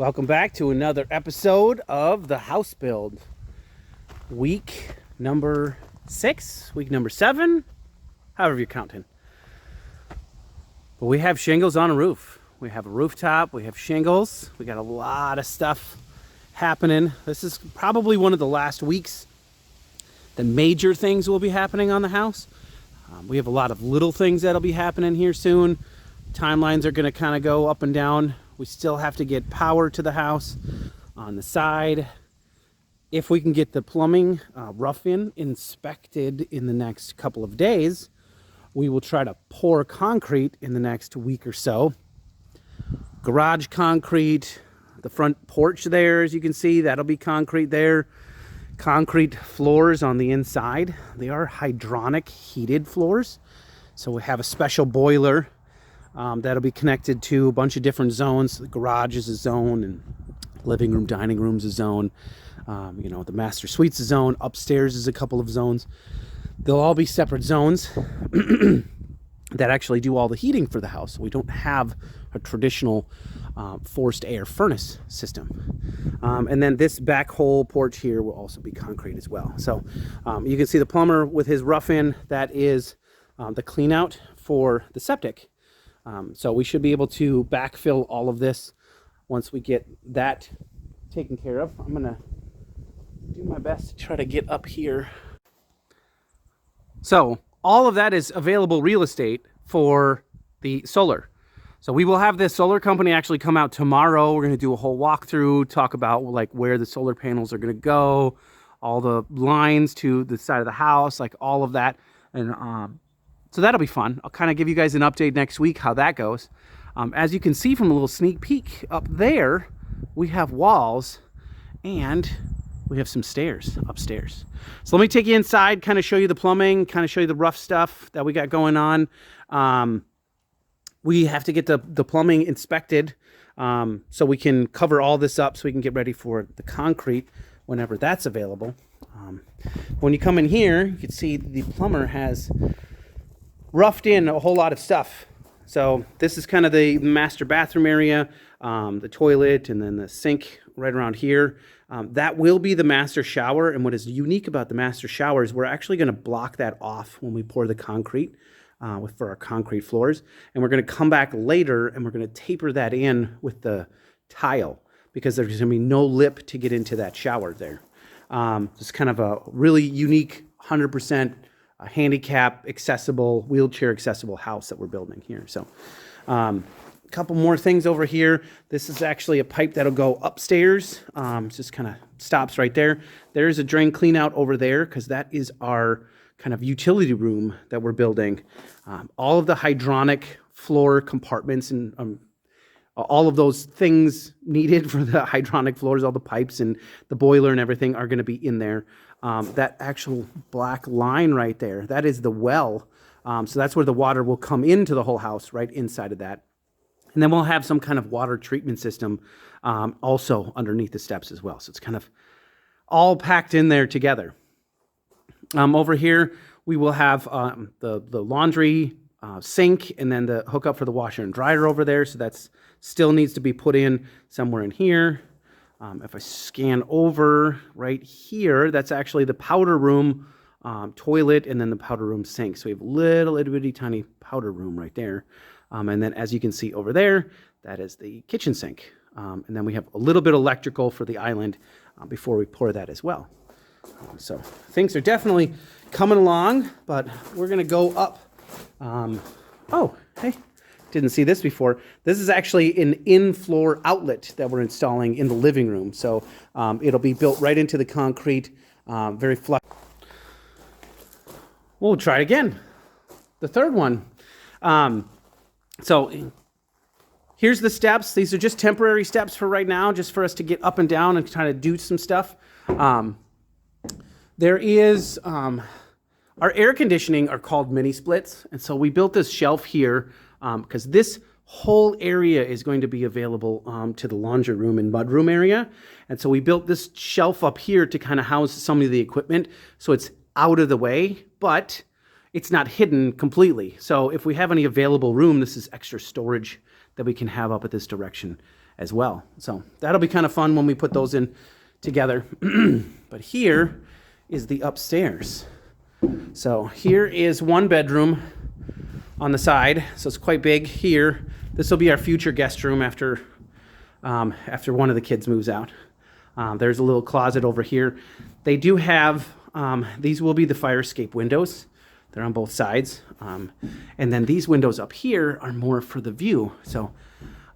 Welcome back to another episode of the house build. Week number 6, week number 7, however you're counting. But we have shingles on a roof. We have a rooftop, we have shingles. We got a lot of stuff happening. This is probably one of the last weeks the major things will be happening on the house. We have a lot of little things that'll be happening here soon. Timelines are going to kind of go up and down. We still have to get power to the house on the side. If we can get the plumbing rough-in inspected in the next couple of days, we will try to pour concrete in the next week or so. Garage concrete, the front porch there, as you can see, that'll be concrete there. Concrete floors on the inside. They are hydronic heated floors. So we have a special boiler that'll be connected to a bunch of different zones. The garage is a zone, and living room, dining room's a zone. The master suite's a zone. Upstairs is a couple of zones. They'll all be separate zones that actually do all the heating for the house. We don't have a traditional forced air furnace system. And then this back whole porch here will also be concrete as well. So you can see the plumber with his rough-in. That is the clean out for the septic. So we should be able to backfill all of this once we get that taken care of. I'm gonna do my best to try to get up here. So all of that is available real estate for the solar. So we will have this solar company actually come out tomorrow. We're going to do a whole walkthrough, talk about like where the solar panels are going to go, all the lines to the side of the house, like all of that. And so that'll be fun. I'll kind of give you guys an update next week how that goes. As you can see from a little sneak peek up there, we have walls and we have some stairs upstairs. So let me take you inside, kind of show you the plumbing, kind of show you the rough stuff that we got going on. We have to get the plumbing inspected so we can cover all this up so we can get ready for the concrete whenever that's available. When you come in here, you can see the plumber has roughed in a whole lot of stuff. So this is kind of the master bathroom area, the toilet, and then the sink right around here. That will be the master shower. And what is unique about the master shower is we're actually going to block that off when we pour the concrete for our concrete floors. And we're going to come back later and we're going to taper that in with the tile because there's going to be no lip to get into that shower there. It's kind of a really unique 100% handicap accessible, wheelchair accessible house that we're building here. So a couple more things over here. This is actually a pipe that'll go upstairs. Just kind of stops right there. There's a drain clean out over there because that is our kind of utility room that we're building. All of the hydronic floor compartments and all of those things needed for the hydronic floors, all the pipes and the boiler and everything are going to be in there. That actual black line right there, that is the well. So that's where the water will come into the whole house, right inside of that. And then we'll have some kind of water treatment system also underneath the steps as well. So it's kind of all packed in there together. Over here, we will have the laundry sink and then the hookup for the washer and dryer over there. So that's still needs to be put in somewhere in here. If I scan over right here, that's actually the powder room toilet and then the powder room sink. So we have a little itty bitty tiny powder room right there. And then as you can see over there, that is the kitchen sink. And then we have a little bit electrical for the island before we pour that as well. So things are definitely coming along, but we're going to go up. Oh, hey. Didn't see this before. This is actually an in-floor outlet that we're installing in the living room. So it'll be built right into the concrete, very flush. We'll try it again. The third one. So here's the steps. These are just temporary steps for right now, just for us to get up and down and try to do some stuff. There is, our air conditioning are called mini splits. And so we built this shelf here because this whole area is going to be available to the laundry room and mudroom area. And so we built this shelf up here to kind of house some of the equipment. So it's out of the way, but it's not hidden completely. So if we have any available room, this is extra storage that we can have up at this direction as well. So that'll be kind of fun when we put those in together. But here is the upstairs. So here is one bedroom on the side. So it's quite big here. This will be our future guest room after one of the kids moves out. There's a little closet over here. They do have, these will be the fire escape windows. They're on both sides. And then these windows up here are more for the view. So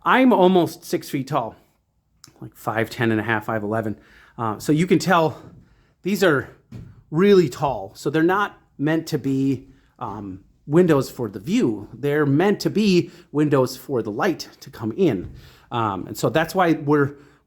I'm almost 6 feet tall, like 5'10" and a half, 5'11". So you can tell these are really tall. So they're not meant to be windows for the view. They're meant to be windows for the light to come in. And so that's why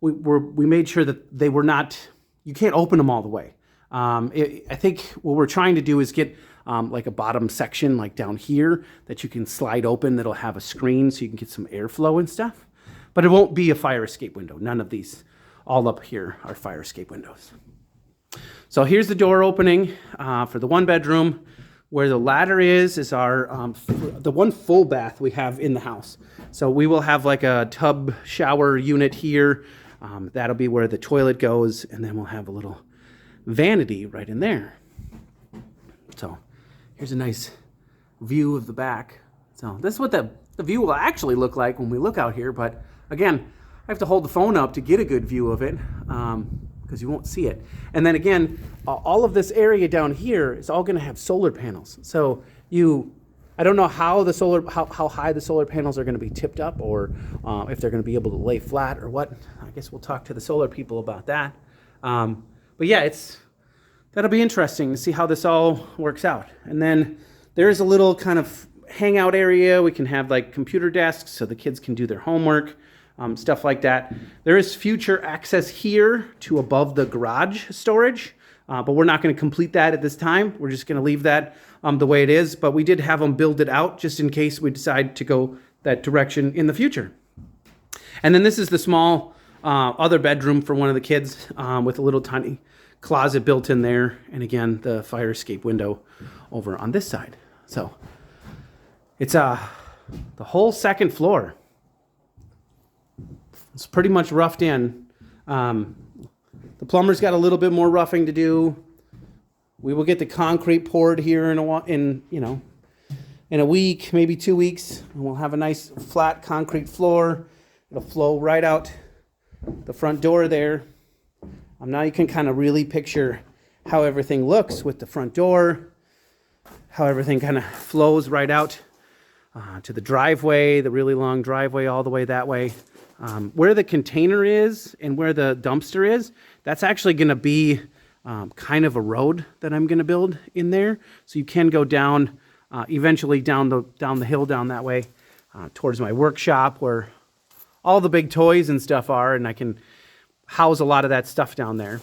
we made sure that they were not, you can't open them all the way. I think what we're trying to do is get like a bottom section like down here that you can slide open that'll have a screen so you can get some airflow and stuff. But it won't be a fire escape window. None of these, all up here, are fire escape windows. So here's the door opening for the one bedroom. Where the ladder is our the one full bath we have in the house. So we will have like a tub shower unit here. That'll be where the toilet goes, and then we'll have a little vanity right in there. So here's a nice view of the back. So this is what the view will actually look like when we look out here. But again, I have to hold the phone up to get a good view of it. Because you won't see it. And then again, all of this area down here is all going to have solar panels. So I don't know how how high the solar panels are going to be tipped up, or if they're going to be able to lay flat or what. I guess we'll talk to the solar people about that. But yeah, that'll be interesting to see how this all works out. And then there's a little kind of hangout area. We can have like computer desks so the kids can do their homework. Stuff like that. There is future access here to above the garage storage, but we're not going to complete that at this time. We're just going to leave that the way it is, but we did have them build it out just in case we decide to go that direction in the future. And then this is the small other bedroom for one of the kids with a little tiny closet built in there, and again, the fire escape window over on this side. So it's the whole second floor. It's pretty much roughed in. The plumber's got a little bit more roughing to do. We will get the concrete poured here in a week, maybe 2 weeks, and we'll have a nice flat concrete floor. It'll flow right out the front door there. Now you can kind of really picture how everything looks with the front door, how everything kind of flows right out to the driveway, the really long driveway all the way that way. Where the container is and where the dumpster is, that's actually going to be kind of a road that I'm going to build in there. So you can go down, eventually down the hill down that way towards my workshop where all the big toys and stuff are, and I can house a lot of that stuff down there.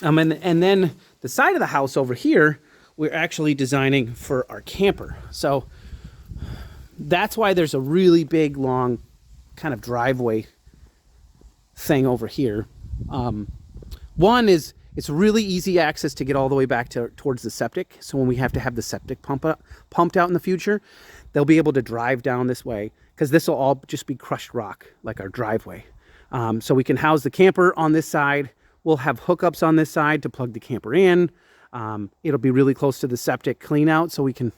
And then the side of the house over here, we're actually designing for our camper. So that's why there's a really big, long kind of driveway thing over here. One is it's really easy access to get all the way back towards the septic. So when we have to have the septic pumped out in the future, they'll be able to drive down this way because this will all just be crushed rock like our driveway. So we can house the camper on this side. We'll have hookups on this side to plug the camper in. It'll be really close to the septic clean out so we can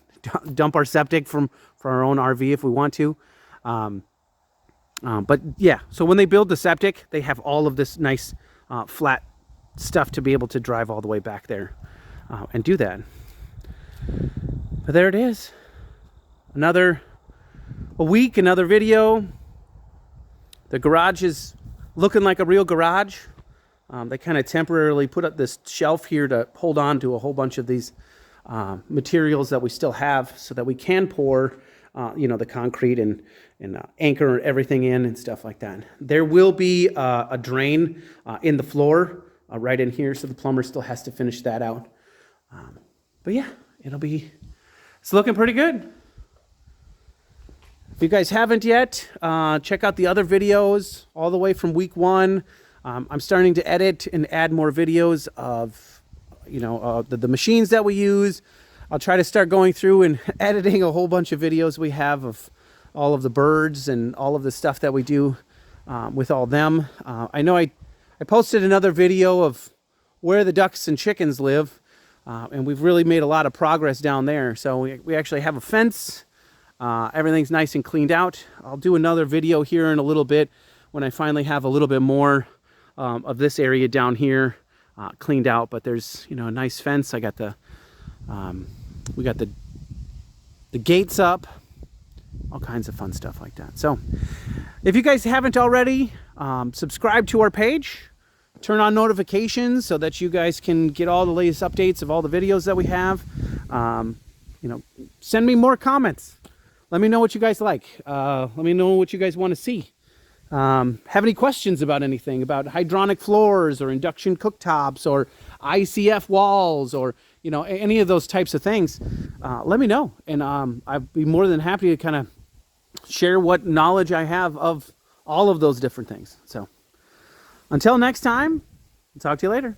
dump our septic from our own RV if we want to. But yeah, so when they build the septic, they have all of this nice flat stuff to be able to drive all the way back there and do that. But there it is. Another video. The garage is looking like a real garage. They kind of temporarily put up this shelf here to hold on to a whole bunch of these materials that we still have so that we can pour the concrete and anchor everything in and stuff like that. There will be a drain in the floor right in here, so the plumber still has to finish that out. But yeah, it's looking pretty good. If you guys haven't yet, check out the other videos all the way from week 1. I'm starting to edit and add more videos of, the machines that we use. I'll try to start going through and editing a whole bunch of videos we have of all of the birds and all of the stuff that we do with all them. I know I posted another video of where the ducks and chickens live, and we've really made a lot of progress down there. So we actually have a fence. Everything's nice and cleaned out. I'll do another video here in a little bit when I finally have a little bit more of this area down here cleaned out. But there's, you know, a nice fence. I got the we got the gates up, all kinds of fun stuff like that. So if you guys haven't already, subscribe to our page, turn on notifications so that you guys can get all the latest updates of all the videos that we have. You know, send me more comments. Let me know what you guys like. Let me know what you guys want to see. Have any questions about anything, about hydronic floors or induction cooktops or ICF walls or, you know, any of those types of things, let me know. And I'd be more than happy to kind of share what knowledge I have of all of those different things. So until next time, I'll talk to you later.